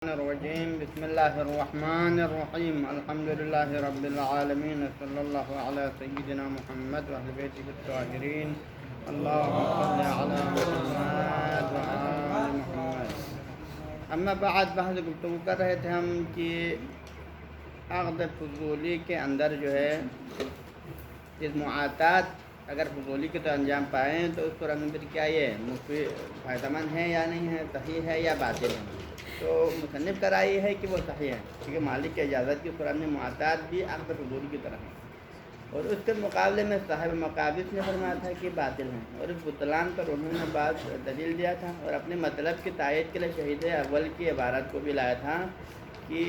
الرجيم بسم الله الرحمن الرحيم الحمد لله رب العالمين صلى الله على سيدنا محمد وأهل بيته الطاهرين اللهم صل على محمد وآل محمد. اما بعد بحث گفتگو کر رہے تھے ہم کہ عقد فضولی کے اندر جو ہے اس معاطات اگر فضولی کے تو انجام پائیں تو اس پر اندر کیا یہ مفید فائدہ مند ہے یا نہیں ہے، صحیح ہے یا باطل ہے. تو مصنف کا رائے یہ ہے کہ وہ صحیح ہے کیونکہ مالک کی اجازت کی قرآن میں معاطات بھی عقد فضولی کی طرح ہے، اور اس کے مقابلے میں صاحب مقابض نے فرمایا تھا کہ باطل ہیں، اور اس بطلان پر انہوں نے بعض دلیل دیا تھا اور اپنے مطلب کی تائید کے لیے شہید اول کی عبارت کو بھی لایا تھا کہ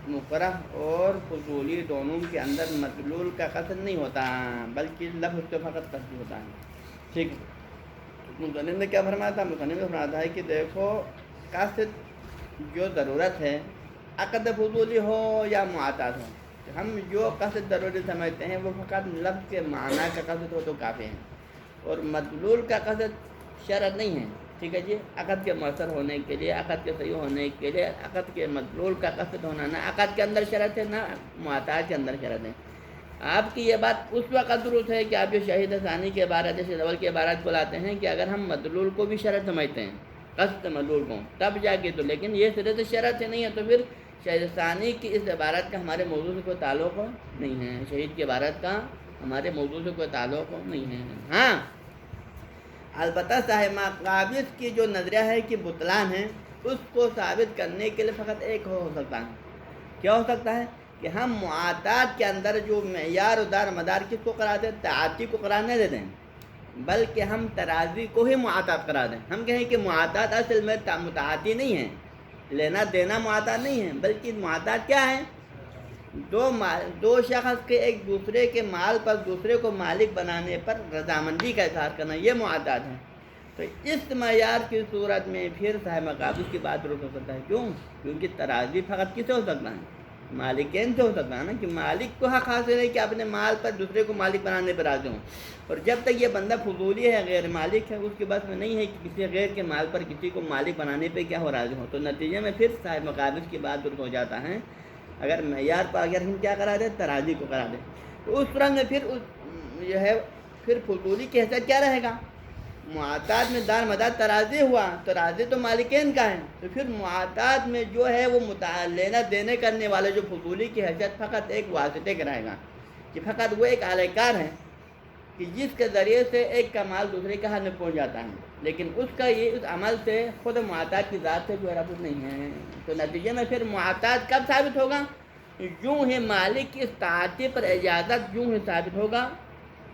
مکرہ اور فضولی دونوں کے اندر مدلول کا قصد نہیں ہوتا بلکہ لفظ کا فقط قصد ہوتا ہے. ٹھیک ہے. مصنف نے کیا فرمایا تھا؟ مصنف نے فرمایا تھا کہ دیکھو قصد جو ضرورت ہے عقد فضولی ہو یا معاطات ہو، ہم جو قصد ضروری سمجھتے ہیں وہ فقط لفظ کے معنی کا قصد ہو تو کافی ہے، اور مدلول کا قصد شرط نہیں ہے. ٹھیک ہے جی. عقد کے مؤثر ہونے کے لیے، عقد کے صحیح ہونے کے لیے عقد کے مدلول کا قصد ہونا نہ عقد کے اندر شرط ہے نہ معاطات کے اندر شرط ہے. آپ کی یہ بات اس وقت درست ہے کہ آپ جو شہید ثانی کے عبارت ہے، شہید اول کے عبارت کو لاتے ہیں کہ اگر ہم مدلول کو بھی شرط سمجھتے ہیں، قصد مدلول کو، تب جا کے تو، لیکن یہ سرے سے شرط ہے نہیں ہے، تو پھر شہید ثانی کی اس عبارت کا ہمارے موضوع سے کوئی تعلق نہیں ہے، شہید کی عبارت کا ہمارے موضوع سے کوئی تعلق نہیں ہے. ہاں البتہ صاحب مقابض کی جو نظریہ ہے کہ بطلان ہے، اس کو ثابت کرنے کے لیے فقط ایک ہو سکتا ہے. کیا ہو سکتا ہے؟ کہ ہم معاطات کے اندر جو معیار و دار مدار کس کو قرار دیں؟ تعاطی کو قرار نہ دے دیں، بلکہ ہم ترازی کو ہی معاطات قرار دیں. ہم کہیں کہ معاطات اصل میں متعاطی نہیں ہے، لینا دینا معاطات نہیں ہے، بلکہ معاطات کیا ہے؟ دو شخص کے ایک دوسرے کے مال پر دوسرے کو مالک بنانے پر رضامندی کا اظہار کرنا، یہ معاطات ہے. تو اس معیار کی صورت میں پھر صاحب مقابض کی بات درست ہو سکتا ہے. کیوں؟ کیونکہ ترازی فقط کس سے ہو سکتا ہے؟ مالکین سے ہو سکتا ہے نا، کہ مالک کو حق حاصل ہے کہ اپنے مال پر دوسرے کو مالک بنانے پر راضی ہوں، اور جب تک یہ بندہ فضولی ہے، غیر مالک ہے، اس کے بس میں نہیں ہے کہ کسی غیر کے مال پر کسی کو مالک بنانے پہ کیا ہو راضی ہو. تو نتیجے میں پھر صاحب مقابض کی بات درست ہو جاتا ہے اگر معیار پر اگر ہم کیا کرا دیں؟ ترازی کو کرا دیں. تو اس طرح میں پھر جو ہے پھر فضولی کی حیثیت کیا رہے گا؟ معاطات میں دار مدار ترازی ہوا، ترازی تو مالکین کا ہے، تو پھر معاطات میں جو ہے وہ لینا دینے کرنے والے جو فضولی کی حیثیت فقط ایک واسطے کا رہے گا، کہ فقط وہ ایک اعلی کار ہے کہ جس کے ذریعے سے ایک کا مال دوسرے کے ہاتھ میں پہنچ جاتا ہے، لیکن اس کا یہ اس عمل سے خود معاطات کی ذات سے جو ربط نہیں ہے. تو نتیجے میں پھر معاطات کب ثابت ہوگا؟ یوں ہی مالک کی استطاعت پر اجازت یوں ہی ثابت ہوگا،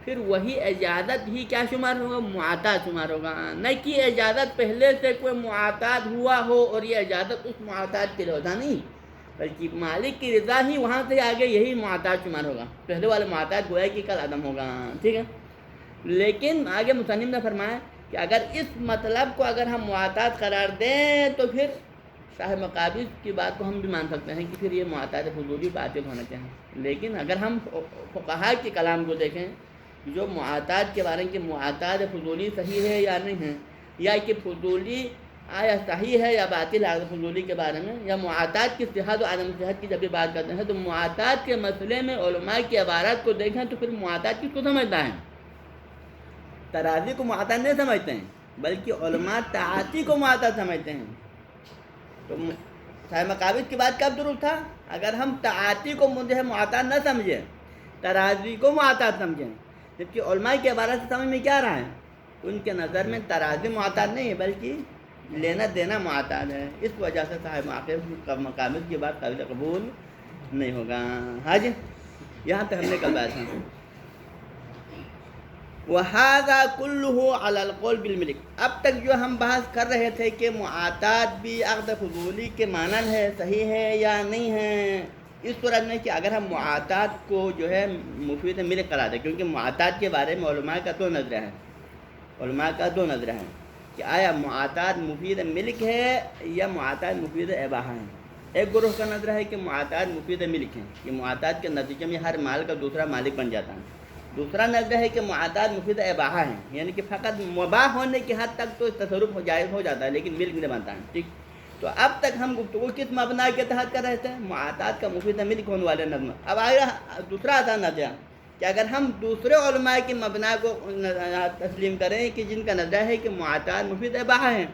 پھر وہی اجازت ہی کیا شمار ہوگا؟ معاطات شمار ہوگا. نہ کہ اجازت پہلے سے کوئی معاطات ہوا ہو اور یہ اجازت اس معاطات کے لیے ہوتا نہیں، بلکہ مالک کی رضا ہی وہاں سے آگے یہی معاطات شمار ہوگا. پہلے والا معاطات گویا کہ کل عدم ہوگا. ٹھیک ہے. لیکن آگے مصنف نے فرمایا کہ اگر اس مطلب کو اگر ہم معاطات قرار دیں تو پھر صاحب مقابض کی بات کو ہم بھی مان سکتے ہیں کہ پھر یہ معاطات فضولی واجب ہونا چاہیے. لیکن اگر ہم فقہا کے کلام کو دیکھیں جو معاطات کے بارے میں کہ معاطات فضولی صحیح ہے یا نہیں ہے، یا کہ فضولی آیا صحیح ہے یا باطل ہے فضولی کے بارے میں، یا معاطات کی صحت و عدم صحت کی جب بھی بات کرتے ہیں تو معاطات کے مسئلے میں علماء کی عبارات کو دیکھیں تو پھر معاطات کس کو سمجھتا ہے؟ ترازی کو معاطات نہیں سمجھتے ہیں، بلکہ علماء تعاطی کو معاطات سمجھتے ہیں. تو صاحب مقابض کی بات کب درست تھا؟ اگر ہم تعاطی کو معاطات نہ سمجھیں، ترازی کو معاطات سمجھیں، جبکہ علماء کی عبارت سے سمجھ میں کیا رہا ہے؟ ان کے نظر میں ترازی معاطات نہیں ہے بلکہ لینا دینا معاطات ہے. اس وجہ سے صاحب مقابض کی بات قابل قبول نہیں ہوگا. ہاں جی. یہاں تک ہم نے کل بات ہے. وَهَذَا كُلُّهُ عَلَى الْقَوْلِ بِالْمِلْكِ. اب تک جو ہم بحث کر رہے تھے کہ معاطات بھی عقد فضولی کے مانند ہے، صحیح ہے یا نہیں ہے، اس صورت میں کہ اگر ہم معاطات کو جو ہے مفید ملک قرار دیں، کیونکہ معاطات کے بارے میں علماء کا دو نظریہ ہے، علماء کا دو نظریہ ہے کہ آیا معاطات مفید ملک ہے یا معاطات مفید اباحہ ہے. ایک گروہ کا نظریہ ہے کہ معاطات مفید ملک ہیں، کہ معاطات کے نتیجے میں ہر مال کا دوسرا مالک بن جاتا ہے. دوسرا نظریہ ہے کہ معاطات مفید اباحہ ہیں، یعنی کہ فقط مباح ہونے کی حد تک تو تصرف جائز ہو جاتا ہے لیکن ملک نہیں بنتا ہے. ٹھیک. تو اب تک ہم گفتگو کس مبنا کے تحت کر رہے تھے؟ معاطات کا مفید ملک ہونے والے نظم. اب آگے دوسرا آسان نظریہ کہ اگر ہم دوسرے علماء کی مبنا کو تسلیم کریں کہ جن کا نظریہ ہے کہ معاطات مفید اباحہ ہیں،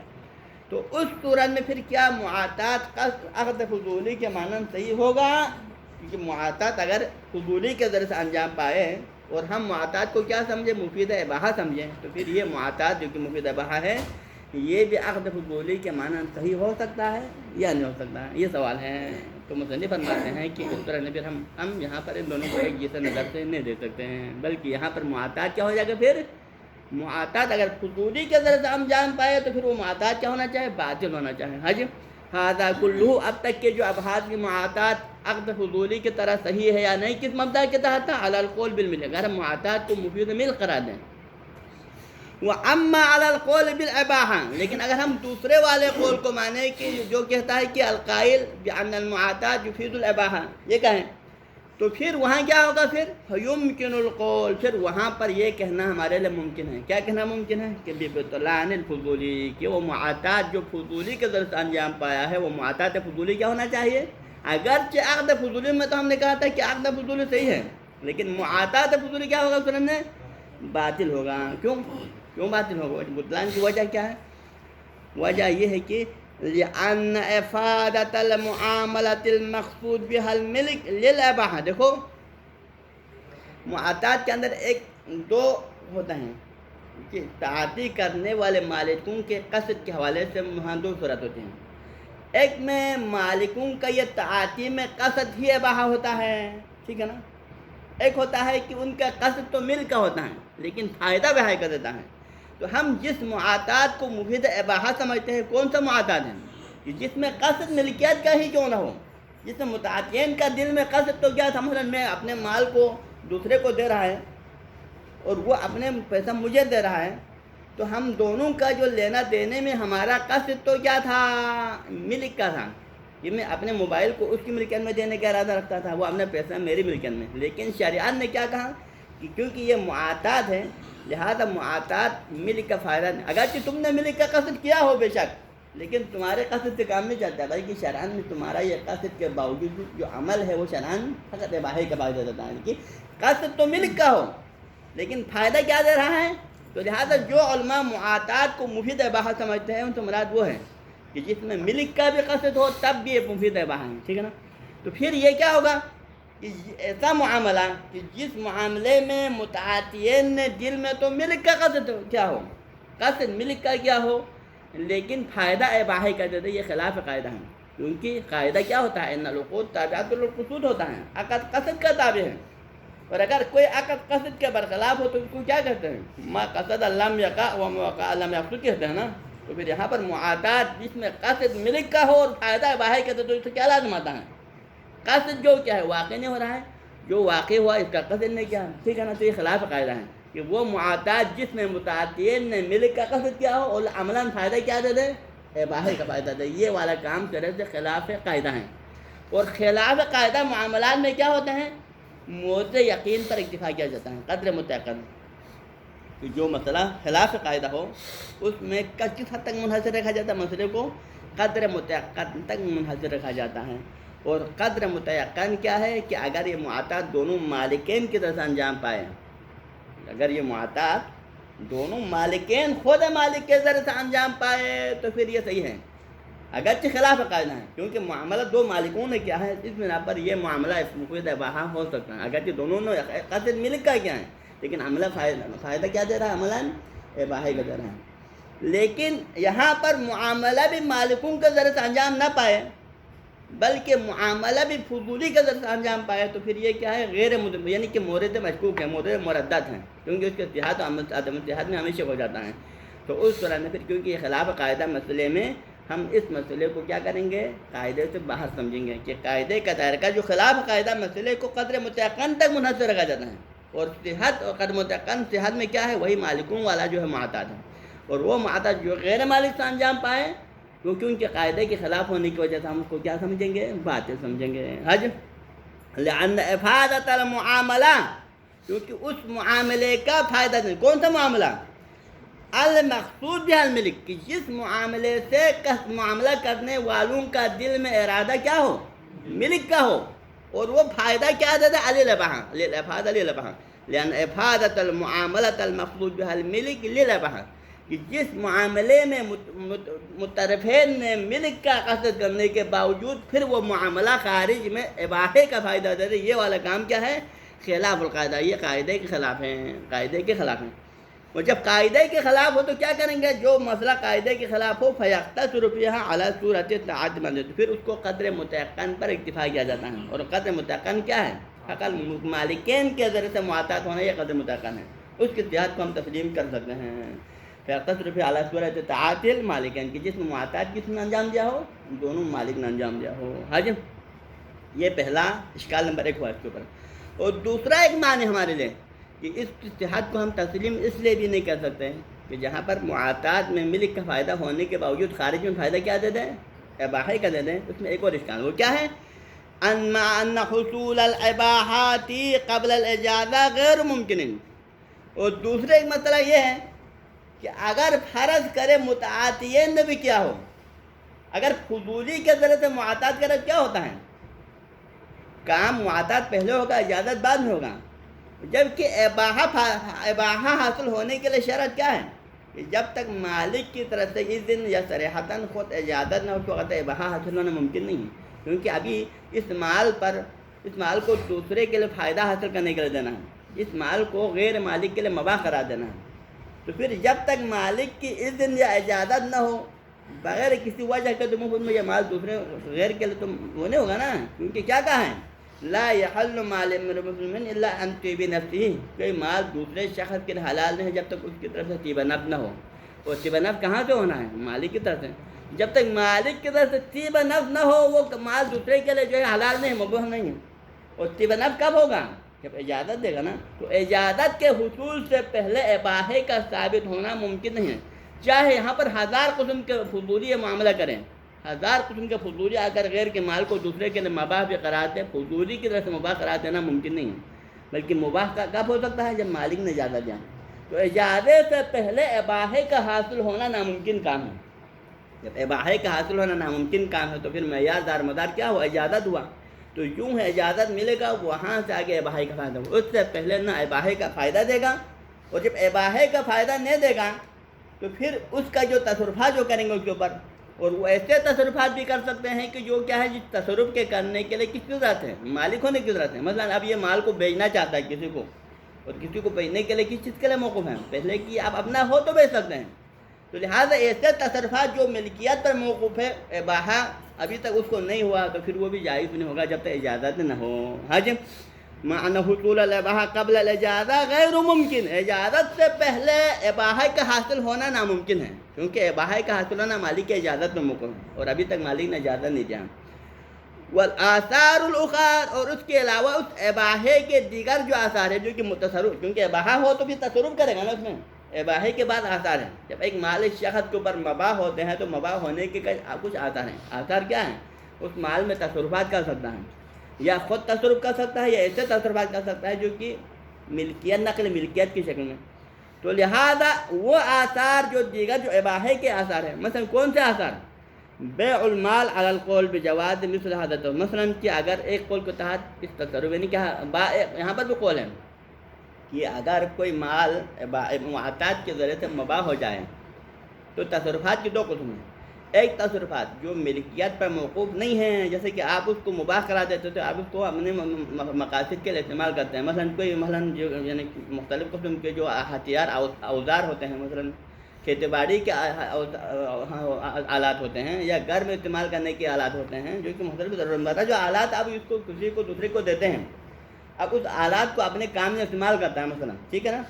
تو اس صورت میں پھر کیا معاطات قصد عقد فضولی کے مانند صحیح ہوگا؟ کیونکہ معاطات اگر فضولی کے ذریعے سے انجام پائے اور ہم معاطات کو کیا سمجھیں؟ مفید اباحہ سمجھیں، تو پھر یہ معاطات جو کہ مفید اباحہ ہے یہ بھی عقد فضولی کے مانند صحیح ہو سکتا ہے یا نہیں ہو سکتا ہے؟ یہ سوال ہے. تو مصنف فرماتے ہیں کہ اس طرح پھر ہم یہاں پر ان دونوں کو ایک جیسے نظر سے نہیں دے سکتے ہیں، بلکہ یہاں پر معاطات کیا ہو جائے گا؟ پھر معاطات اگر فضولی کے ذریعے سے ہم جان پائے تو پھر وہ معاطات کیا ہونا چاہے؟ باطل ہونا چاہے. حج ہذا کلہ، اب تک کے جو ابحاث کی معاطات عقد فضولی کی طرح صحیح ہے یا نہیں، کس مبدا کے تحت تھا؟ علی القول بالملک، اگر ہم معاطات کو مفید ملک قرار دیں. وَأَمَّا عَلَى الْقَوْلِ بِالْإِبَاحَةِ، لیکن اگر ہم دوسرے والے قول کو مانیں کہ جو کہتا ہے کہ القائل بِأَنَّ الْمُعَاطَاتَ يُفِيدُ الْإِبَاحَةَ، یہ کہیں تو پھر وہاں کیا ہوگا؟ پھر فَيُمْكِنُ الْقَوْلُ، پھر وہاں پر یہ کہنا ہمارے لیے ممکن ہے. کیا کہنا ممکن ہے؟ کہ بِبُطْلَانِ الْفُضُولِ، کہ وہ معاطات جو فضولی کے ذریعے سے انجام پایا ہے وہ معاطات فضولی کیا ہونا چاہیے؟ اگرچہ عقد فضولی میں تو ہم نے کہا تھا کہ عقد فضولی صحیح ہے، لیکن معاطات فضولی کیا ہوگا؟ سنن میں باطل ہوگا. کیوں باطل ہوگا؟ بطلان کی وجہ کیا ہے؟ وجہ یہ ہے کہ لأن افادت المعاملۃ المقصود بها الملک للاباحہ. دیکھو معاطات کے اندر دو ہوتا ہیں کہ تعاطی کرنے والے مالکوں کے قصد کے حوالے سے وہاں دو صورت ہوتے ہیں. ایک میں مالکوں کا یہ تعاطی میں قصد ہی اباحہ ہوتا ہے، ٹھیک ہے نا. ایک ہوتا ہے کہ ان کا قصد تو ملک کا ہوتا ہے لیکن فائدہ بہائے کا دیتا ہے. تو ہم جس معاطات کو مفید اباحہ سمجھتے ہیں کون سا معاطات ہے؟ کہ جس میں قصد ملکیت کا ہی کیوں نہ ہو، جس میں متعاطین کا دل میں قصد تو کیا تھا، مثلا میں اپنے مال کو دوسرے کو دے رہا ہے اور وہ اپنے پیسہ مجھے دے رہا ہے، تو ہم دونوں کا جو لینا دینے میں ہمارا قصد تو کیا تھا؟ ملک کا تھا. یہ میں اپنے موبائل کو اس کی ملکیت میں دینے کا ارادہ رکھتا تھا، وہ اپنے پیسہ میری ملکیت میں. لیکن شریعت نے کیا کہا کہ کیونکہ یہ معاطات ہے لہذا معاطات ملک کا فائدہ نہیں. اگرچہ تم نے ملک کا قصد کیا ہو بے شک، لیکن تمہارے قصد سے کام نہیں چلتا، بلکہ شرعاً میں تمہارا یہ قصد کے باوجود جو عمل ہے وہ شرعاً فقط اباحے کا فائدہ دیتا ہے کہ قصد تو ملک کا ہو لیکن فائدہ کیا دے رہا ہے. تو لہذا جو علماء معاطات کو مفید اباحہ سمجھتے ہیں ان سے مراد وہ ہے کہ جس میں ملک کا بھی قصد ہو تب بھی یہ مفید اباحہ ہے، ٹھیک ہے نا. تو پھر یہ کیا ہوگا کہ ایسا معاملہ کہ جس معاملے میں متعاطیین نے دل میں تو ملک کا قصد کیا ہو، قصد ملک کا کیا ہو لیکن فائدہ اباحہ کا دے دے، یہ خلاف قاعدہ ہے. کیونکہ قاعدہ کیا ہوتا ہے؟ ان العقود تابعۃ للقصود ہوتا ہے، عقد قصد کا تابع ہے. اور اگر کوئی عقد قصد کے برخلاف ہو تو اس کو کیا کہتے ہیں؟ ما قصد لم یقع وما وقع لم یقصد کہتے ہیں نا. تو پھر یہاں پر معاطات جس میں قصد ملک کا ہو اور فائدہ اباحہ کا دے تو اس سے کیا لازم آتا ہے؟ قصد جو کیا ہے واقع نہیں ہو رہا ہے، جو واقع ہوا اس کا قصد نہیں کیا، ٹھیک ہے نا. تو یہ خلاف قاعدہ ہے کہ وہ معاطات جس میں متعاطین نے ملک کا قصد کیا ہو اور عملاً فائدہ کیا دے دے؟ اباحہ کا فائدہ دے، یہ والا کام طرح سے خلاف قاعدہ ہے. اور خلاف قاعدہ معاملات میں کیا ہوتے ہیں؟ موت یقین پر اکتفا کیا جاتا ہے، قدر متعقد. جو مسئلہ خلاف قاعدہ ہو اس میں کس حد تک منحصر رکھا جاتا ہے؟ مسئلے کو قدر متعقد تک منحصر رکھا جاتا ہے. اور قدر متعقد کیا ہے کہ اگر یہ معاطات دونوں مالکین کی طرف سے انجام پائے، اگر یہ معاطات دونوں مالکین خود مالک کے ذریعے سے انجام پائے تو پھر یہ صحیح ہے، اگرچہ خلاف قاعدہ ہے. کیونکہ معاملہ دو مالکوں نے کیا ہے اس بنا پر یہ معاملہ مفید اباحہ ہو سکتا ہے، اگرچہ دونوں نے قصد ملک کا کیا ہے لیکن عملہ فائدہ کیا دے رہا ہے؟ عملاً اباحہ کا دے رہا ہے. لیکن یہاں پر معاملہ بھی مالکوں کے ذریعے سے انجام نہ پائے بلکہ معاملہ بھی فضولی کے ذریعے سے انجام پائے تو پھر یہ کیا ہے؟ غیر یعنی کہ مورد مشکوک ہے، مورد مردد ہیں، کیونکہ اس کے اتحاد و عدم اتحاد میں ہمیشہ ہو جاتا ہے. تو اس طرح میں پھر کیونکہ یہ خلاف قاعدہ مسئلے میں ہم اس مسئلے کو کیا کریں گے؟ قاعدے سے باہر سمجھیں گے کہ قاعدے کا دائرہ جو خلاف قاعدہ مسئلے کو قدر متعقد تک منحصر رکھا جاتا ہے. اور صحت اور قدر متعقد صحت میں کیا ہے؟ وہی مالکوں والا جو ہے معاطات ہے. اور وہ معاطات جو غیر مالک سے انجام پائے کیونکہ ان کے قاعدے کے خلاف ہونے کی وجہ سے ہم اس کو کیا سمجھیں گے؟ باطل سمجھیں گے. حج لأن افادت المعاملہ، کیونکہ اس معاملے کا فائدہ نہیں. کون سا معاملہ؟ المقصود بها الملک، کہ جس معاملے سے معاملہ کرنے والوں کا دل میں ارادہ کیا ہو؟ ملک کا ہو، اور وہ فائدہ کیا دیتا ہے؟ للافادہ، لأن افادۃ المعاملۃ المقصود بها الملک للافادہ، کہ جس معاملے میں متطرفین نے ملک کا قصد کرنے کے باوجود پھر وہ معاملہ خارج میں اباحے کا فائدہ دیتے، یہ والا کام کیا ہے؟ خلاف القاعدہ، یہ قاعدے کے خلاف ہیں، قاعدے کے خلاف ہیں۔ اور جب قاعدے کے خلاف ہو تو کیا کریں گے؟ جو مسئلہ قاعدے کے خلاف ہو فیقتصر فیہا علی صورت التعدد، تو پھر اس کو قدر متیقن پر اکتفا کیا جاتا ہے۔ اور قدر متیقن کیا ہے؟ عقل مالکین کے ذریعے سے معاطات ہونا، یہ قدر متیقن ہے، اس کی اتحاد کو ہم تسلیم کر سکتے ہیں۔ فیقتصر فیہا علی صورت التعدد مالکین، کہ جس میں معاطات کس نے انجام دیا ہو؟ دونوں مالک نے انجام دیا ہو۔ حاجم یہ پہلا اشکال نمبر 1 ہوا اس کے اوپر۔ اور دوسرا ایک معنی ہمارے لیے کہ اس اتحاد کو ہم تسلیم اس لیے بھی نہیں کر سکتے ہیں کہ جہاں پر معاطات میں ملک کا فائدہ ہونے کے باوجود خارج میں فائدہ کیا دے دیں؟ اباحے کا دے دیں۔ اس میں ایک اور اشکال، وہ کیا ہے؟ ان حصول الاباحات قبل الاجازہ غیر ممکن۔ اور دوسرا ایک مسئلہ یہ ہے کہ اگر فرض کرے متعاطیین نے بھی کیا ہو، اگر فضولی کے ذریعے سے معاطات کرے کیا ہوتا ہے؟ کام معاطات پہلے ہوگا، اجازت بعد میں ہوگا، جبکہ اباحہ حاصل ہونے کے لیے شرط کیا ہے؟ کہ جب تک مالک کی طرف سے اذن یا صریحتاً خود اجازت نہ ہو تو وقت اباحہ حاصل ہونا ممکن نہیں ہے، کیونکہ ابھی اس مال کو دوسرے کے لیے فائدہ حاصل کرنے کے لیے دینا ہے، اس مال کو غیر مالک کے لیے مباح قرار دینا ہے۔ تو پھر جب تک مالک کی اذن یا اجازت نہ ہو، بغیر کسی وجہ کے تو مفت میں یہ مال دوسرے غیر کے لیے تو وہ نہیں ہوگا نا، کیونکہ کیا کہا ہے؟ لا يحل مال امرئ مسلم الا ان طیب نفسہ، کوئی مال دوسرے شخص کے حلال نہیں ہے جب تک اس کی طرف سے طیب نفس نہ ہو۔ اور طیب نفس کہاں سے ہونا ہے؟ مالک کی طرف سے۔ جب تک مالک کی طرف سے طیب نفس نہ ہو وہ مال دوسرے کے لیے جو ہے حلال نہیں ہے، مباح نہیں ہے۔ اور طیب نفس کب ہوگا؟ جب اجازت دے گا نا۔ تو اجازت کے حصول سے پہلے اباحے کا ثابت ہونا ممکن نہیں ہے، چاہے یہاں پر 1000 قسم کے فضولی معاملہ کریں، 1000 قسم کے فضولی اگر غیر کے مال کو دوسرے کے لیے مباح بھی قرار دے، فضولی کی طرح سے مباح قرار دینا ممکن نہیں ہے، بلکہ مباح کا کب ہو سکتا ہے؟ جب مالک نے اجازت دیا۔ تو اجازت سے پہلے اباحے کا حاصل ہونا ناممکن کام ہے۔ جب اباحے کا حاصل ہونا ناممکن کام ہے تو پھر معیار دار مدار کیا ہوا؟ اجازت ہوا۔ تو یوں ہے اجازت ملے گا، وہاں سے آگے اباحے کا فائدہ ہو، اس سے پہلے نہ اباحے کا فائدہ دے گا، اور جب اباحے کا فائدہ نہیں دے گا تو پھر اس کا جو تصرفات جو کریں گے اس کے اوپر، اور وہ ایسے تصرفات بھی کر سکتے ہیں کہ جو کیا ہے، جس تصرف کے کرنے کے لیے کس کی ضرورت ہے؟ مالک ہونے کی ضرورت ہے۔ مثلا اب یہ مال کو بیچنا چاہتا ہے کسی کو، اور کسی کو بیچنے کے لیے کس چیز کے لیے موقوف ہے؟ پہلے کہ آپ اپنا ہو تو بیچ سکتے ہیں۔ تو لہٰذا ایسے تصرفات جو ملکیت پر موقوف ہے، اباحہ ابھی تک اس کو نہیں ہوا تو پھر وہ بھی جائز نہیں ہوگا جب تک اجازت نہ ہو۔ حاجم معنی حصول الاباحہ قبل الاجازہ غیر ممکن، اجازت سے پہلے اباحہ کا حاصل ہونا ناممکن ہے، کیونکہ اباحہ کا حاصل ہونا مالک کی اجازت میں موقوف ہے، اور ابھی تک مالک نے اجازت نہیں دیا۔ والآثار الاخر، اور اس کے علاوہ اس اباحے کے دیگر جو آثار ہیں جو کہ متصرف، کیونکہ اباحہ ہو تو پھر تصرف کرے گا نا اس میں، اباحے کے بعد آثار ہیں۔ جب ایک مال اس شخص کے اوپر مباح ہوتے ہیں تو مباح ہونے کے کچھ آثار ہیں۔ آثار کیا ہیں؟ اس مال میں تصرفات کر سکتا ہے، یا خود تصرف کر سکتا ہے، یا ایسے تصرفات کر سکتا ہے جو کہ ملکیت، نقل ملکیت کی شکل میں۔ تو لہذا وہ آثار جو دیگر جو اباحے کے آثار ہیں، مثلا کون سے آثار؟ بیع المال علی القول بجواز مثل حدث، مثلا کہ اگر ایک قول کے تحت اس تصرف، یعنی کہ یہاں پر بھی قول ہے کہ اگر کوئی مال معاطات کے ذریعے سے مباح ہو جائے تو تصرفات کی 2 قسم ہیں۔ ایک تصرفات جو ملکیت پر موقوف نہیں ہیں، جیسے کہ آپ اس کو مباح کرا دیتے تو آپ اس کو اپنے مقاصد کے لیے استعمال کرتے ہیں، مثلا جو یعنی مختلف قسم کے جو ہتھیار اوزار ہوتے ہیں، مثلا کھیتی باڑی کے آلات ہوتے ہیں، یا گھر میں استعمال کرنے کے آلات ہوتے ہیں، جو کہ مختلف ضرورت ہے، جو آلات آپ اس کو کسی کو دوسرے کو دیتے ہیں، اب اس آلات کو اپنے کام میں استعمال کرتا ہے مثلا، ٹھیک ہے نا،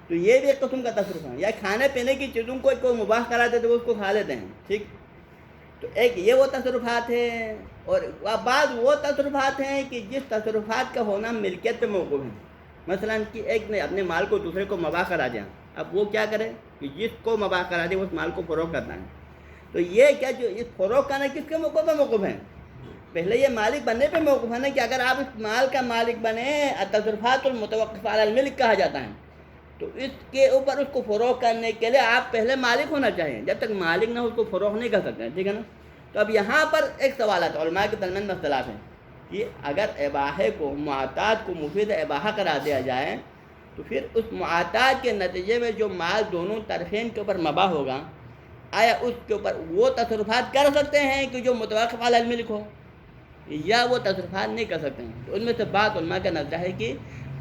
تو یہ بھی ایک قسم کا تصرف ہے۔ یا کھانے پینے کی چیزوں کو کوئی مباح کرا دیتے وہ اس کو کھا لیتے ہیں، ٹھیک، تو ایک یہ وہ تصرفات ہیں، اور بعض وہ تصرفات ہیں کہ جس تصرفات کا ہونا ملکیت پہ موقوف ہے، مثلا کہ ایک نے اپنے مال کو دوسرے کو مباح کرا دیا، اب وہ کیا کرے کہ جس کو مباح کرا دے اس مال کو فروغ کرنا ہے، تو یہ کیا جو اس فروغ کرنا کس کے موقع پہ موقوف ہے؟ پہلے یہ مالک بننے پہ موقوف ہے نا، کہ اگر آپ اس مال کا مالک بنے، تصرفات المتوقف علی الملک کہا جاتا ہے، تو اس کے اوپر اس کو فروغ کرنے کے لیے آپ پہلے مالک ہونا چاہیے. جب تک مالک نہ ہو اس کو فروغ نہیں کر سکتے ہیں, ٹھیک ہے نا. تو اب یہاں پر ایک سوال ہے, علماء کے درمیان میں اختلاف ہے کہ اگر اباحے کو معتاد کو مفید اباحہ قرار دیا جائے تو پھر اس معتاد کے نتیجے میں جو مال دونوں طرفین کے اوپر مباح ہوگا, آیا اس کے اوپر وہ تصرفات کر سکتے ہیں کہ جو متوقف علی الملک ہو, یا وہ تصرفات نہیں کر سکتے ہیں؟ تو ان میں سے بعض علماء کا نظر ہے کہ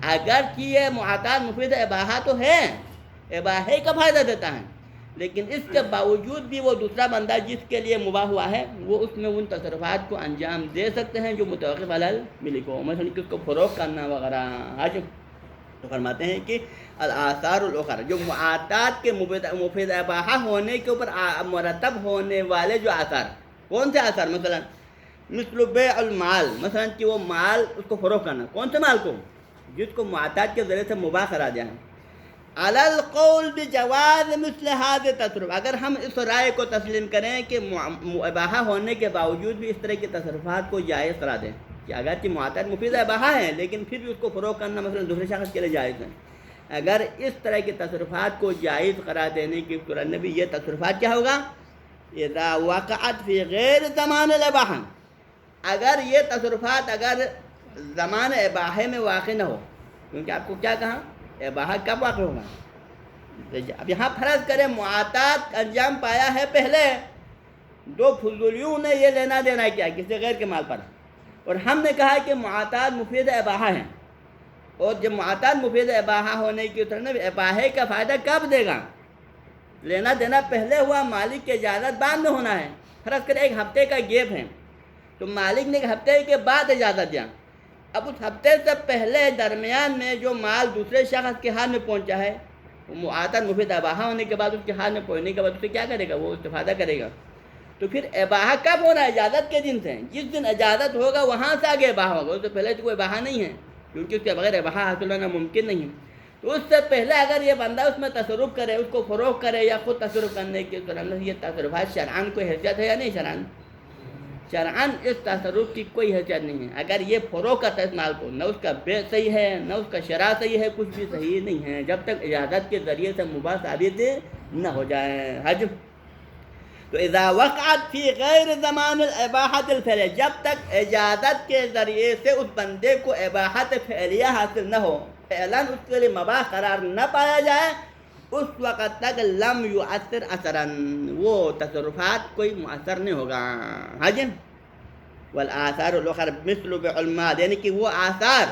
اگرچہ یہ معتاد مفید اباحہ تو ہے, اباحے کا فائدہ دیتا ہے, لیکن اس کے باوجود بھی وہ دوسرا بندہ جس کے لیے مباح ہوا ہے وہ اس میں ان تصرفات کو انجام دے سکتے ہیں جو متوقف علی الملک ہو, مثلا کہ اس کو فروغ کرنا وغیرہ. حاجم تو فرماتے ہیں کہ الآثار الاخر جو معتاد کے مفید اباحہ ہونے کے اوپر مرتب ہونے والے جو آثار, کون سے آثار؟ مثلا مثل بیع المال, مثلا کہ وہ مال اس کو فروغ کرنا, کون سے مال کو؟ جس کو معتاد کے ذریعے سے مباح قرار دیا ہے. علی القول بجواز مثل هذا التصرف, اگر ہم اس رائے کو تسلیم کریں کہ اباحہ ہونے کے باوجود بھی اس طرح کے تصرفات کو جائز قرار دیں, کہ اگرچہ معتاد مفید اباحہ ہے لیکن پھر بھی اس کو فروغ کرنا مثلا دوسرے شخص کے لیے جائز ہے, اگر اس طرح کے تصرفات کو جائز قرار دینے کی صورت میں بھی یہ تصرفات کیا ہوگا؟ اذا وقعت فی غیر زمان الاباحہ, اگر یہ تصرفات اگر زمان اباحے میں واقع نہ ہو, کیونکہ آپ کو کیا کہا اباحہ کب واقع ہوگا؟ اب یہاں فرض کریں معتاد انجام پایا ہے پہلے, دو فضولیوں نے یہ لینا دینا کیا کسی غیر کے مال پر, اور ہم نے کہا کہ معتاد مفید اباحہ ہیں, اور جب معتاد مفید اباحہ ہونے کی طرف اباحے کا فائدہ کب دے گا؟ لینا دینا پہلے ہوا, مالک کی اجازت بعد میں ہونا ہے. فرض کریں ایک ہفتے کا گیپ ہے, تو مالک نے ایک ہفتے کے بعد اجازت دیا, اب اس ہفتے سے پہلے درمیان میں جو مال دوسرے شخص کے ہاتھ میں پہنچا ہے, وہ معتاد مفید اباحہ ہونے کے بعد اس کے ہاتھ میں پہنچنے کے بعد اسے کیا کرے گا؟ وہ استفادہ کرے گا. تو پھر اباحہ کب ہونا ہے؟ اجازت کے دن سے, جس دن اجازت ہوگا وہاں سے آگے اباحہ ہوگا, اس سے پہلے تو کوئی اباحہ نہیں ہے, کیونکہ اس کے بغیر اباحہ حاصل ہونا ممکن نہیں ہے. تو اس سے پہلے اگر یہ بندہ اس میں تصرف کرے, اس کو فروغ کرے یا خود تصرف کرنے کی صورت میں, یہ تصرفات شرعاً کوئی حیثیت ہے یا نہیں؟ شرعاً اس تصرف کی کوئی حیثیت نہیں ہے. اگر یہ فروغ کرتا ہے اس مال کو, نہ اس کا بیع صحیح ہے نہ اس کا شرع صحیح ہے, کچھ بھی صحیح نہیں ہے جب تک اجازت کے ذریعے سے مباح ثابت نہ ہو جائے. حج تو اذا وقعت فی غیر زمان الاباحۃ الفعلیہ, جب تک اجازت کے ذریعے سے اس بندے کو اباحت فعلیہ حاصل نہ ہو, اعلان اس کے لیے مباح قرار نہ پایا جائے, اس وقت تک لم یؤثر اثراً, وہ تصرفات کوئی مؤثر نہیں ہوگا. حج والآثار الاخر مثل بیع المال, یعنی کہ وہ آثار,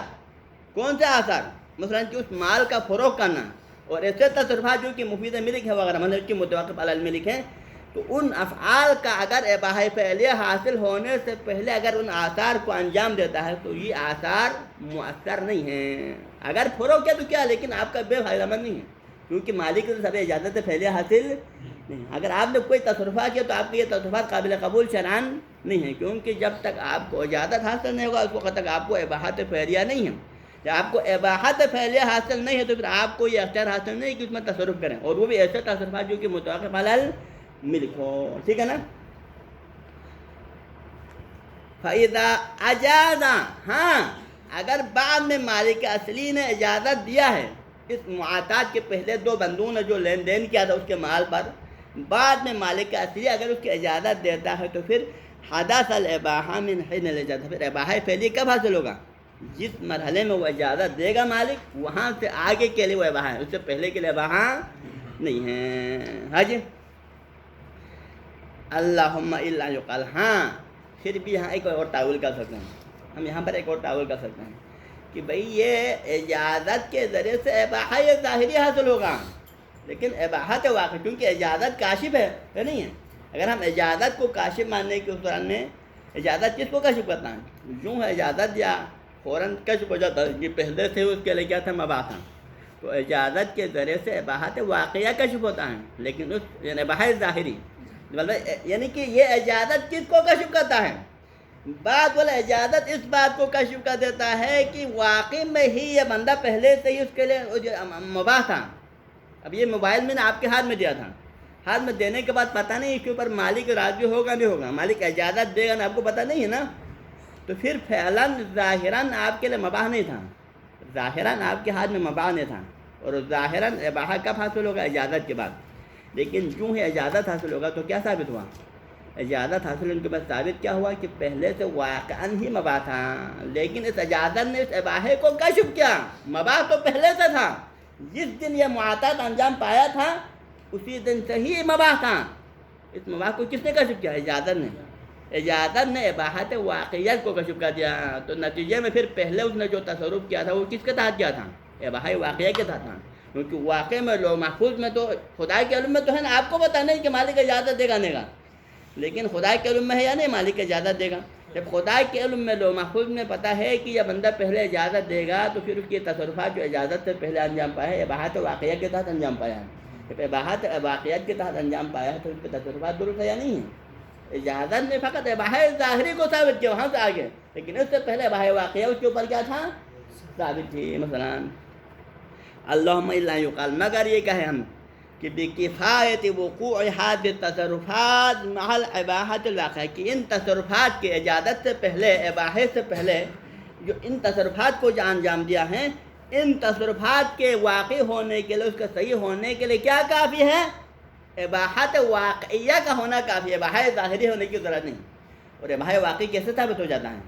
کون سے آثار؟ مثلا کہ اس مال کا فروغ کرنا, اور ایسے تصرفات جو کہ مفید ملک ہے وغیرہ, مطلب کہ متوقف علی الملک ہے, تو ان افعال کا اگر اباحہ فعلیہ حاصل ہونے سے پہلے اگر ان آثار کو انجام دیتا ہے تو یہ آثار مؤثر نہیں ہیں. اگر فروغ کیا تو کیا, لیکن آپ کا بے فائدہ مند نہیں ہے, کیونکہ مالک کی سب اجازت فعلیہ حاصل نہیں. اگر آپ نے کوئی تصرفات کیا تو آپ کے یہ تصرفات قابل قبول شرعاً نہیں ہیں, کیونکہ جب تک آپ کو اجازت حاصل نہیں ہوگا اس وقت تک آپ کو اباحت فعلیہ نہیں ہے. جب آپ کو اباحت فعلیہ حاصل نہیں ہے تو پھر آپ کو یہ اختیار حاصل نہیں کہ اس میں تصرف کریں, اور وہ بھی ایسے تصرفات جو کہ متوقف علی الملک ہو, ٹھیک ہے نا. فَإِذَا اجازہ, ہاں اگر بعد میں مالک اصلی نے اجازت دیا ہے, اس معتاد کے پہلے دو بندوں نے جو لین دین کیا تھا اس کے مال پر, بعد میں مالک اصلی اگر اس کی اجازت دیتا ہے تو پھر حدث الاباحہ من حین الاجازہ, پھر اباحہ فعلی کب حاصل ہوگا؟ جس مرحلے میں وہ اجازت دے گا مالک, وہاں سے آگے کے لیے وہ اباحہ ہے, اس سے پہلے کے لیے اباحہ نہیں ہے. حج اللہم الا یقال, ہاں پھر بھی یہاں ایک اور تعویل کر سکتے ہیں, ہم یہاں پر ایک اور تعویل کر سکتے ہیں کہ بھئی یہ اجازت کے ذریعے سے اباحہ یہ ظاہری حاصل ہوگا, لیکن اباحت واقع, کیونکہ اجازت کاشف ہے نہیں ہے. اگر ہم اجازت کو کاشف ماننے کی صورت میں, اجازت کس کو کاشف کرتا ہے؟ یوں ہے اجازت یا فوراً کشف ہو جاتا ہے کہ پہلے سے اس کے لیے کیا تھا مباح تھا, تو اجازت کے ذریعے سے اباحت واقعہ کشف ہوتا ہے, لیکن اس اباحت ظاہری, یعنی کہ یہ اجازت کس کو کشف کرتا ہے؟ بعد والا اجازت اس بات کو کشف کر دیتا ہے کہ واقعی میں ہی یہ بندہ پہلے سے ہی اس کے لیے مباح تھا. اب یہ موبائل میں نے آپ کے ہاتھ میں دیا تھا, ہاتھ میں دینے کے بعد پتہ نہیں اس کے اوپر مالک راضی ہوگا نہیں ہوگا, مالک اجازت دے گا نا, آپ کو پتہ نہیں ہے نا, تو پھر فعلاً ظاہراً آپ کے لیے مباح نہیں تھا, ظاہراً آپ کے ہاتھ میں مباح نہیں تھا, اور ظاہراً اباحہ کب حاصل ہوگا؟ اجازت کے بعد. لیکن یوں ہی اجازت حاصل ہوگا تو کیا ثابت ہوا؟ اجازت حاصل ہونے کے بعد ثابت کیا ہوا کہ پہلے سے واقعاً ہی مباح تھا، لیکن اس اجازت نے اس اباحے کو کشف کیا. مباح تو پہلے سے تھا، جس دن یہ معاطات انجام پایا تھا اسی دن سے ہی مباح تھا. اس مباح کو کس نے کشف کیا؟ اجازت نے. اجازت نے اباحت واقعیت کو کشف کر دیا. تو نتیجے میں پھر پہلے اس نے جو تصرف کیا تھا وہ کس کے تحت کیا تھا؟ اباحہ واقعہ کے تحت تھا. کیونکہ واقع میں لوح محفوظ میں تو خدا کے علم میں تو ہے نا، آپ کو پتہ نہیں کہ مالک اجازت دے گا نہیں گا، لیکن خدا کے علم میں ہے یا نہیں مالک اجازت دے گا. جب خدا کے علم میں لوح محفوظ میں پتہ ہے کہ یہ بندہ پہلے اجازت دے گا تو پھر اس کی تصرفات جو اجازت سے پہلے انجام پایا ہے اباحت واقعہ کے تحت انجام پایا ہے. جب اباحت واقعیت کے تحت انجام پایا ہے تو اس کے تصرفات درست ہے یا نہیں ہے؟ اجازت نے فقط اباحہ ظاہری کو ثابت کیا وہاں سے آگے، لیکن اس سے پہلے اباحہ واقعہ اس کے اوپر کیا تھا؟ ثابت تھی. مثلاً اللہم الا یقال، مگر یہ کہیں ہم کہ بکفایت وقوع هذه التصرفات مع الاباحۃ الواقعہ، کہ ان تصرفات کے اجازت سے پہلے، اباحے سے پہلے جو ان تصرفات کو جو انجام دیا ہے، ان تصرفات کے واقع ہونے کے لیے، اس کے صحیح ہونے کے لیے کیا کافی ہے؟ اباحت واقعیہ کا ہونا کافی ہے، اباحہ ظاہری ہونے کی ضرورت نہیں. اور اباحہ واقعی کیسے ثابت ہو جاتا ہے؟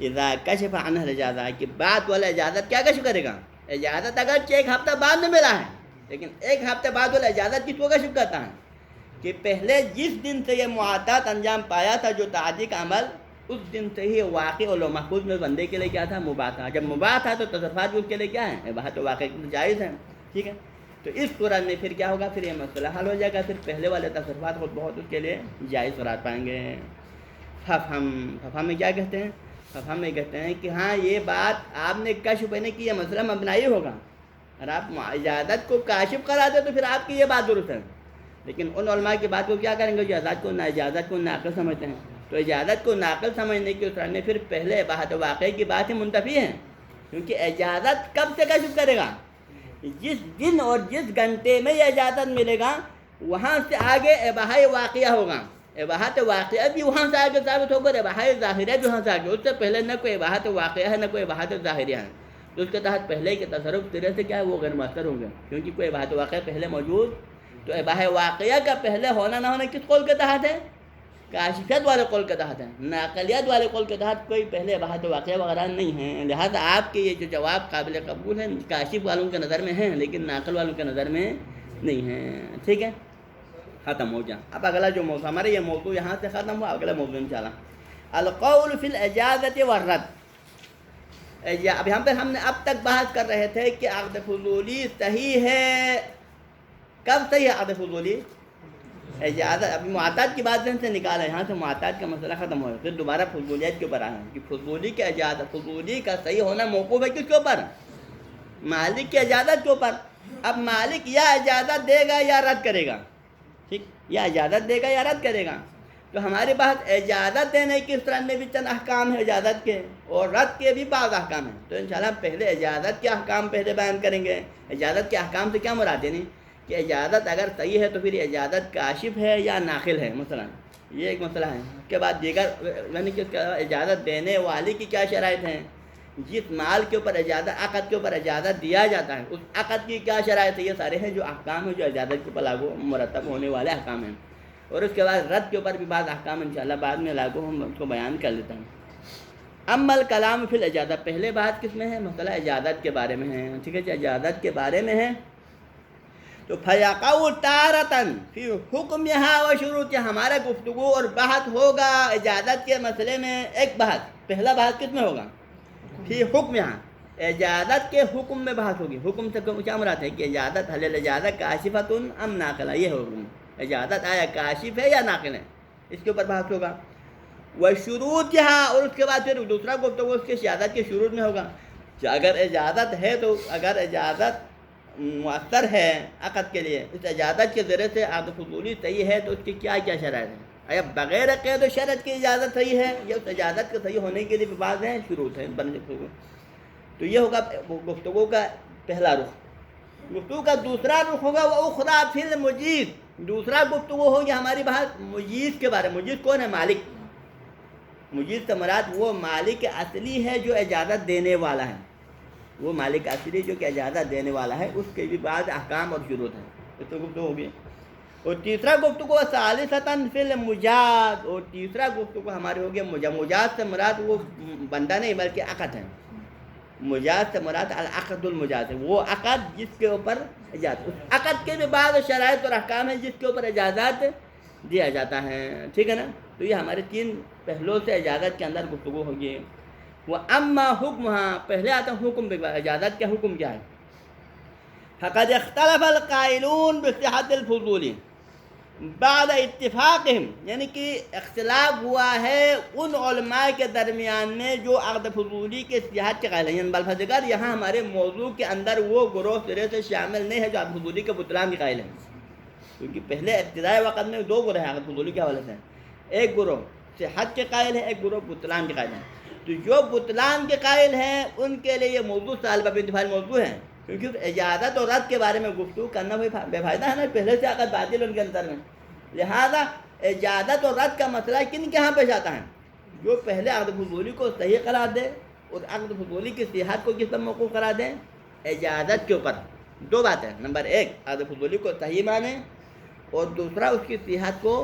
اذا کشف عنہ الاجازہ، کہ بعد والا اجازت کیا کشف کرے گا؟ اجازت اگرچہ ایک ہفتہ بعد میں ملا ہے، لیکن ایک ہفتے بعد والا اجازت کس کو کشف کرتا ہے؟ کہ پہلے جس دن سے یہ معاطات انجام پایا تھا جو تعدی کا عمل، اس دن سے ہی واقع اور لوح محفوظ میں بندے کے لیے کیا تھا؟ مباح تھا. جب مباح تھا تو تصرفات بھی اس کے لیے کیا ہیں؟ اباحہ تو واقع جائز ہیں. ٹھیک ہے، تو اس صورت میں پھر کیا ہوگا؟ پھر یہ مسئلہ حل ہو جائے گا. پھر پہلے والے تصرفات خود بہت اس کے لیے جائز قرار پائیں گے. ففہم میں کیا کہتے ہیں؟ ففہم میں کہتے ہیں کہ ہاں یہ بات آپ نے کشف نہیں کی، یہ مسئلہ مبنائی ہوگا. اگر آپ اجازت کو کاشف کرا دیں تو پھر آپ کی یہ بات درست ہے. لیکن ان علماء کی بات کو کیا کریں گے جو اجازت کو ناقل سمجھتے ہیں؟ تو اجازت کو ناقل سمجھنے کی اس میں پھر پہلے اباحت واقعہ کی بات ہی منتفی ہے. کیونکہ اجازت کب سے کشف کرے گا؟ جس دن اور جس گھنٹے میں یہ اجازت ملے گا وہاں سے آگے اباحہ واقعہ ہوگا. اباحت واقعہ بھی وہاں سے آگے ثابت ہوگا، اباحہ ظاہریہ بھی وہاں سے آگے. اس سے پہلے نہ کوئی اباحت واقعہ ہے نہ کوئی اباحت ظاہریہ ہے. تو اس کے تحت پہلے کے تصرف سرے سے کیا ہے؟ وہ غیر مؤثر ہوں گے، کیونکہ کوئی اباحت واقعہ پہلے موجود. تو اباحہ واقعہ کا پہلے ہونا نہ ہونا کس قول کے تحت ہے؟ کاشفیت والے قول کے تحت ہے. ناقلیت والے قول کے تحت کوئی پہلے اباحت واقعہ وغیرہ نہیں ہے. لہذا آپ کے یہ جو جواب قابل قبول ہیں کاشف والوں کے نظر میں ہیں لیکن ناقل والوں کے نظر میں نہیں ہیں. ٹھیک ہے، ختم ہو جائے. اب اگلا جو موضوع ہمارے یہ موضوع یہاں سے ختم ہوا. اگلا موضوع انشاءاللہ القول فی الاجازت والرد. اب یہاں پہ ہم نے اب تک بحث کر رہے تھے کہ عقد فضولی صحیح ہے. کب صحیح ہے عقد فضولی؟ اجازت. ابھی معاطات کی بات ذہن سے نکالا، یہاں سے معاطات کا مسئلہ ختم ہوا. پھر دوبارہ فضولیت کے اوپر آیا کہ فضولی کے اجازت، فضولی کا صحیح ہونا موقوف ہے کس کے اوپر؟ مالک کی اجازت کے اوپر. اب مالک یا اجازت دے گا یا رد کرے گا. ٹھیک، یا اجازت دے گا یا رد کرے گا. تو ہمارے پاس اجازت دینے کی اس طرح میں بھی چند احکام ہیں اجازت کے، اور رد کے بھی بعض احکام ہیں. تو انشاءاللہ پہلے اجازت کے احکام پہلے بیان کریں گے. اجازت کے احکام سے کیا مراد ہے؟ نہیں کہ اجازت اگر صحیح ہے تو پھر اجازت کاشف ہے یا ناقل ہے، مثلا یہ ایک مسئلہ ہے. اس کے بعد دیگر یعنی کہ اجازت دینے والے کی کیا شرائط ہیں، جس مال کے اوپر اجازت، عقد کے اوپر اجازت دیا جاتا ہے اس عقد کی کیا شرائط ہے. یہ سارے ہیں جو احکام ہیں جو اجازت کے اوپر لاگو مرتب ہونے والے احکام ہیں. اور اس کے بعد رد کے اوپر بھی بعض احکام انشاءاللہ بعد میں لاگو ہم اس کو بیان کر لیتا ہوں. اما الکلام فی الاجازت، پہلے بات کس میں ہے؟ مسئلہ اجازت کے بارے میں ہے. ٹھیک ہے جی، اجازت کے بارے میں ہے. تو فیقع تارتاً فی حکمہا و شروطہا، ہمارا گفتگو اور بحث ہوگا اجازت کے مسئلے میں. ایک بحث، پہلا بحث کس میں ہوگا؟ فی حکمہا، اجازت کے حکم میں بحث ہوگی. حکم سے کیا مراد ہے کہ اجازت حل الاجازت کاشفۃ ام ناقلہ، یہ حکم. اجازت آیا کاشف ہے یا ناقل ہے، اس کے اوپر بحث ہوگا. وشروطہا، اور اس کے بعد پھر دوسرا گفتگو اس کے اجازت کے شروط میں ہوگا. اگر اجازت ہے تو اگر اجازت مؤثر ہے عقد کے لیے، اس اجازت کے ذریعے سے عقد فضولی صحیح ہے تو اس کی کیا کیا شرائط ہیں؟ آیا بغیر قید و شرط کی اجازت صحیح ہے یا اس اجازت کے صحیح ہونے کے لیے بھی بعض ہیں شروط ہیں بننے گفتگو. تو یہ ہوگا گفتگو کا پہلا رخ. گفتگو کا دوسرا رخ ہوگا وہ اخرى فی المجیز. دوسرا گفتگو ہوگی ہماری بات مجیز کے بارے میں. مجیز کون ہے؟ مالک. مجیز سے مراد وہ مالک اصلی ہے جو اجازت دینے والا ہے. وہ مالک اصلی جو کہ اجازت دینے والا ہے اس کے بھی بعض احکام اور شروط ہیں. اس تو گفتگو ہوگی. اور تیسرا گفتگو ثالثتاً فی المجاز، اور تیسرا گفتگو ہمارے ہو گیا مجاز سے مراد وہ بندہ نہیں بلکہ عقد ہے. مجاز سے مراد العقد المجاز ہے، وہ عقد جس کے اوپر اجازت، اس عقد کے بھی بعض شرائط اور احکام ہیں جس کے اوپر اجازت دیا جاتا ہے. ٹھیک ہے نا. تو یہ ہمارے 3 پہلوؤں سے اجازت کے اندر گفتگو ہوگی. وہ اما حکم، ہاں پہلے آتا ہے حکم. اجازت کا حکم کیا ہے؟ فقد اختلف القائلون بصحت الفضول بعد اتفاقهم، یعنی کہ اختلاف ہوا ہے ان علماء کے درمیان میں جو عقد فضولی کے صحت کے قائل ہیں. یعنی بلفظ دیگر یہاں ہمارے موضوع کے اندر وہ گروہ سرے سے شامل نہیں ہے جو عقد فضولی کے بطلان کے قائل ہیں، کیونکہ پہلے ابتدائی وقت میں 2 گروہ ہیں عقد فضولی کے حوالے سے. ایک گروہ صحت کے قائل ہے، ایک گروہ بطلان کے قائل ہیں. تو جو بطلان کے قائل ہیں ان کے لیے یہ موضوع طالبہ انتفاعی موضوع ہے، کیونکہ اجازت اور رد کے بارے میں گفتگو کرنا بے فائدہ ہے نا، پہلے سے عقد باطل ان کے اندر میں. لہذا اجازت اور رد کا مسئلہ کن کے ہاں پیش آتا ہے؟ جو پہلے عقد فضولی کو صحیح قرار دے اور عقد فضولی کی صحت کو کس پر موقوف قرار دیں؟ اجازت کے اوپر. 2 باتیں، نمبر 1 عقد فضولی کو صحیح مانیں، اور دوسرا اس کی صحت کو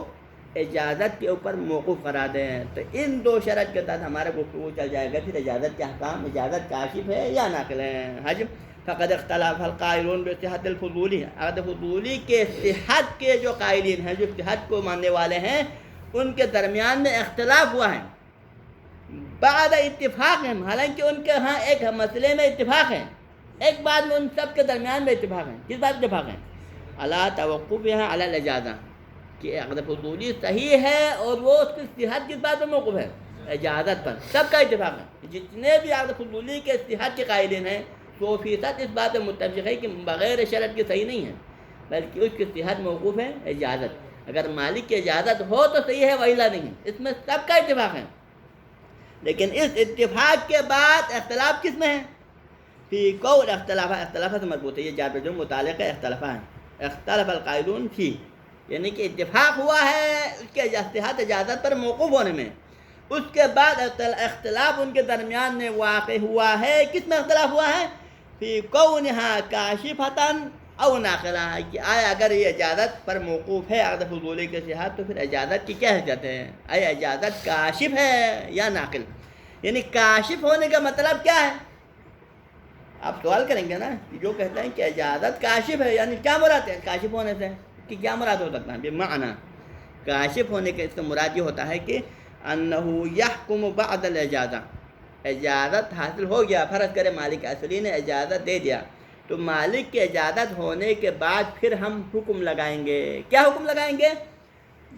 اجازت کے اوپر موقوف قرار دیں. تو ان 2 شرط کے تحت ہمارا گفتگو چل جائے گا پھر اجازت کے احکام، اجازت کاشف ہے یا ناقل ہے. حج فقد اختلاف القائلون بصحت الفضولی، عقد فضولی کے صحت کے جو قائلین ہیں، جو صحت کو ماننے والے ہیں، ان کے درمیان میں اختلاف ہوا ہے بعد اتفاق ہے، حالانکہ ان کے ہاں ایک مسئلے میں اتفاق ہے، ایک بات میں ان سب کے درمیان میں اتفاق ہے. کس بات اتفاق ہے؟ علی توقفها علی الاجازہ، کہ عقد فضولی صحیح ہے اور وہ اس کی صحت کس بات پر موقف ہے؟ اجازت پر. سب کا اتفاق ہے، جتنے بھی عقد فضولی کے صحت کے قائلین ہیں 100% اس بات پر متفق ہے کہ بغیر شرط کے صحیح نہیں ہے، بلکہ اس کی صحت موقوف ہے اجازت. اگر مالک کی اجازت ہو تو صحیح ہے وإلا نہیں، اس میں سب کا اتفاق ہے. لیکن اس اتفاق کے بعد اختلاف کس میں ہے؟ فی قول اختلاف سے مربوط ہے، یہ جار جو متعلق ہے اختلاف ہے. اختلاف القائلون فی، یعنی کہ اتفاق ہوا ہے اس کے صحت اجازت پر موقوف ہونے میں. اس کے بعد اختلاف ان کے درمیان میں واقع ہوا ہے. کس میں اختلاف ہوا ہے؟ فی کونہا کاشفتاً او ناقلہ، کہ آیا اگر یہ اجازت پر موقوف ہے عقد فضولی کے صحت تو پھر اجازت کی کیا حیثیت ہے؟ آیا اجازت کاشف ہے یا ناقل؟ یعنی کاشف ہونے کا مطلب کیا ہے؟ آپ سوال کریں گے نا، جو کہتے ہیں کہ اجازت کاشف ہے یعنی کیا مراد ہے کاشف ہونے سے؟ کہ کیا مراد ہو سکتا ہے؟ بمعنی کاشف ہونے کے اس سے مراد یہ ہوتا ہے کہ انہو یحکم بعد الاجازہ، اجازت حاصل ہو گیا، فرض کرے مالک اصلی نے اجازت دے دیا، تو مالک کی اجازت ہونے کے بعد پھر ہم حکم لگائیں گے. کیا حکم لگائیں گے؟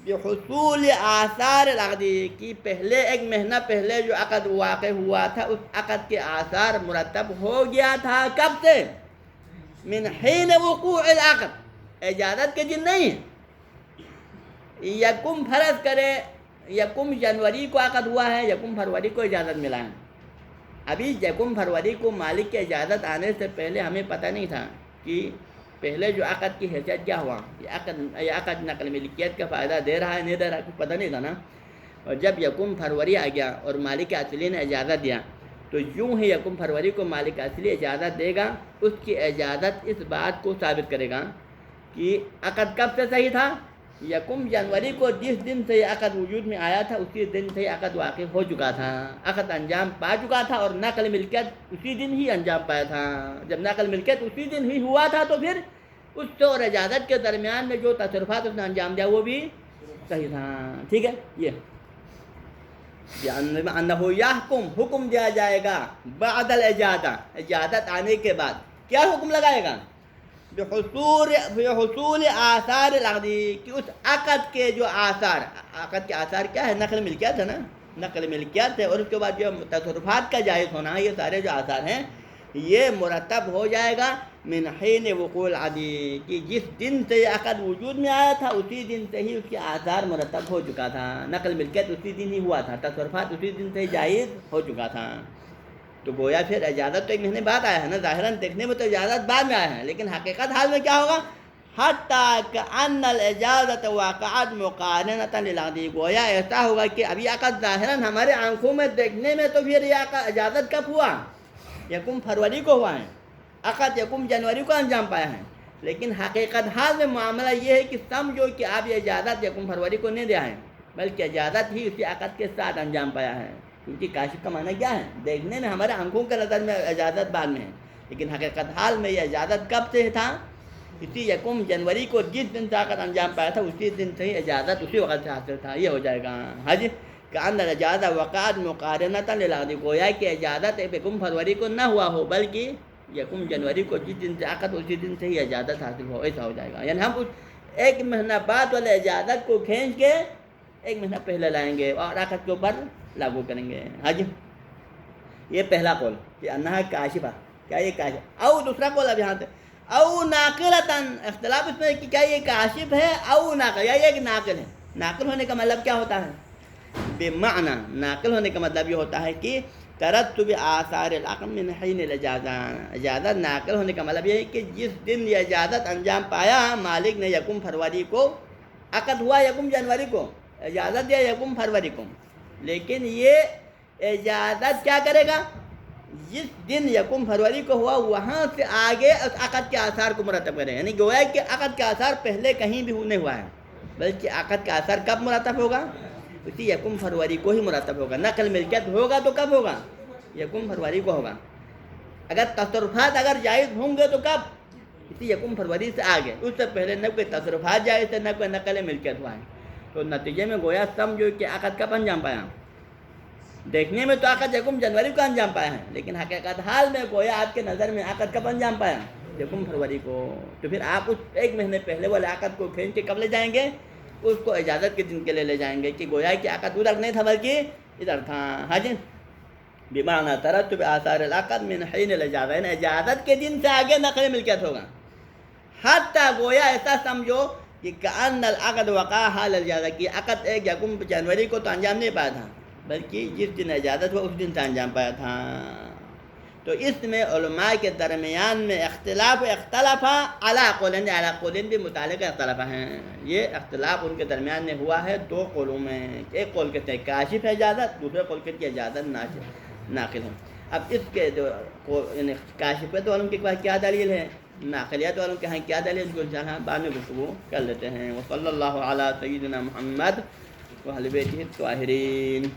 بحصول آثار العقد، کی پہلے 1 مہینہ پہلے جو عقد واقع ہوا تھا اس عقد کے آثار مرتب ہو گیا تھا. کب سے؟ من حین وقوع العقد، اجازت کے دن نہیں. یکم فرض کرے 1 جنوری کو عقد ہوا ہے، 1 فروری کو اجازت ملا ہے. ابھی 1 فروری کو مالک کی اجازت آنے سے پہلے ہمیں پتہ نہیں تھا کہ پہلے جو عقد کی حیثیت کیا ہوا، یہ عقد نقل ملکیت کا فائدہ دے رہا ہے نہیں دے رہا ہے، کچھ پتہ نہیں تھا نا. اور جب 1 فروری آ گیا اور مالک اصلی نے اجازت دیا تو یوں ہی 1 فروری کو مالک اصلی اجازت دے گا. اس کی اجازت اس بات کو ثابت کرے گا کہ عقد کب سے صحیح تھا؟ 1 جنوری کو جس دن سے یہ عقد وجود میں آیا تھا اسی دن سے عقد واقع ہو چکا تھا، عقد انجام پا چکا تھا، اور نقل ملکیت اسی دن ہی انجام پایا تھا. جب نقل ملکیت اسی دن ہی ہوا تھا تو پھر اس سے اور اجازت کے درمیان میں جو تصرفات اس نے انجام دیا وہ بھی صحیح تھا. ٹھیک ہے. یہ انہو یحکم، حکم دیا جائے گا بعد الاجازہ، اجازت آنے کے بعد. کیا حکم لگائے گا؟ بحصول آثار العقد، کہ اس عقد کے جو آثار، عقد کے آثار کیا ہے؟ نقل ملکیت ہے نا، نقل ملکیت ہے، اور اس کے بعد جو تصرفات کا جائز ہونا، یہ سارے جو آثار ہیں یہ مرتب ہو جائے گا من حین وقوع العقد، کہ جس دن سے یہ عقد وجود میں آیا تھا اسی دن سے ہی اس کے آثار مرتب ہو چکا تھا، نقل ملکیت اسی دن ہی ہوا تھا، تصرفات اسی دن سے ہی جائز ہو چکا تھا. تو گویا پھر اجازت تو 1 مہینے بعد آیا ہے نا، ظاہراً دیکھنے میں تو اجازت بعد میں آیا ہے، لیکن حقیقت حال میں کیا ہوگا؟ حتیٰ کأن الاجازت وقعت مقارنۃ للعقد، گویا ایسا ہوگا کہ ابھی عقد ظاہراً ہمارے آنکھوں میں دیکھنے میں تو پھر یہ اجازت کب ہوا؟ یکم فروری کو ہوا ہے، عقد یکم جنوری کو انجام پایا ہے، لیکن حقیقت حال میں معاملہ یہ ہے کہ سمجھو کہ آپ یہ اجازت یکم فروری کو نہیں دیا ہے، بلکہ اجازت ہی اسی عقد کے ساتھ انجام پایا ہے، کیونکہ کاشف کا معنی کیا ہے؟ دیکھنے میں ہمارے آنکھوں کے نظر میں اجازت بعد میں ہے، لیکن حقیقت حال میں یہ اجازت کب سے تھا؟ اسی یکم جنوری کو جس دن سے عقد انجام پایا تھا اسی دن سے ہی اجازت اسی وقت سے حاصل تھا. یہ ہو جائے گا حج کہ ان اجازت وقعت مقارنۃ للعقد، گویا کہ اجازت یکم فروری کو نہ ہوا ہو بلکہ یکم جنوری کو جس دن سے عقد اسی دن سے ہی اجازت حاصل ہو، ایسا ہو جائے گا. یعنی ہم اس ایک مہینہ بعد والے اجازت کو کھینچ کے ایک مہینہ پہلے لائیں گے اور عقد کے اوپر لاگو کریں گے. حج یہ پہلا قول کہ انہا کاشفہ، کیا یہ کاشف. او دوسرا قول اب یہاں سے او ناقلتاً، اختلاف اس میں کہ کیا یہ کاشف ہے او ناقل، یا یہ ایک ناقل ہے. ناقل ہونے کا مطلب کیا ہوتا ہے؟ بمعنی ناقل ہونے کا مطلب یہ ہوتا ہے کہ ترتب آثار العقد من حین الاجازت. اجازت ناقل ہونے کا مطلب یہ ہے کہ جس دن یہ اجازت انجام پایا مالک نے یکم فروری کو، عقد ہوا یکم جنوری کو، اجازت دیا یکم فروری کو، لیکن یہ اجازت کیا کرے گا؟ جس دن یکم فروری کو ہوا وہاں سے آگے اس عقد کے آثار کو مرتب کرے. یعنی گویا کہ عقد کا آثار پہلے کہیں بھی نہیں ہوا ہے، بلکہ عقد کا آثار کب مرتب ہوگا؟ اسی یکم فروری کو ہی مرتب ہوگا. نقل ملکیت ہوگا تو کب ہوگا؟ یکم فروری کو ہوگا. اگر تصرفات اگر جائز ہوں گے تو کب؟ اسی یکم فروری سے آگے. اس سے پہلے نہ کوئی تصرفات جائز ہے نہ کوئی نقل ملکیت ہوا ہے. تو نتیجے میں گویا سمجھو کہ عقد کب انجام پایا؟ دیکھنے میں تو عقد یکم جنوری کو انجام پایا ہے، لیکن حقیقت حال میں گویا آپ کے نظر میں عقد کب انجام پایا؟ یکم فروری کو. تو پھر آپ اس ایک مہینے پہلے والے عقد کو کھینچ کے کب لے جائیں گے؟ اس کو اجازت کے دن کے لیے لے جائیں گے کہ گویا کہ عقد ادھر نہیں تھا بلکہ ادھر تھا. حج بمعنی ترتب آثار العقد من حین الاجازت، یعنی اجازت کے دن سے آگے نقل ملکیت ہوگا. حتیٰ گویا ایسا سمجھو کہ کأن العقد وقع حال الاجازت، کہ عقد ایک یکم جنوری کو تو انجام نہیں پایا تھا بلکہ جس دن اجازت ہوا اس دن سے انجام پایا تھا. تو اس میں علماء کے درمیان میں اختلاف علی قولین بھی متعلق اختلاف ہیں. یہ اختلاف ان کے درمیان میں ہوا ہے دو قولوں میں. ایک قول کہتے ہیں کاشف ہے اجازت، دوسرے قول کہتے ہیں اجازت ناقل ہے. اب اس کے جو یعنی کاشفیت والوں کے پاس کیا دلیل ہے، ناقلیت والوں کے ہاں کیا دلیل، کو انشاءاللہ بعد میں گفتگو کر لیتے ہیں. وصلی اللہ علی سیدنا محمد وعلی بیتہ الطاہرین.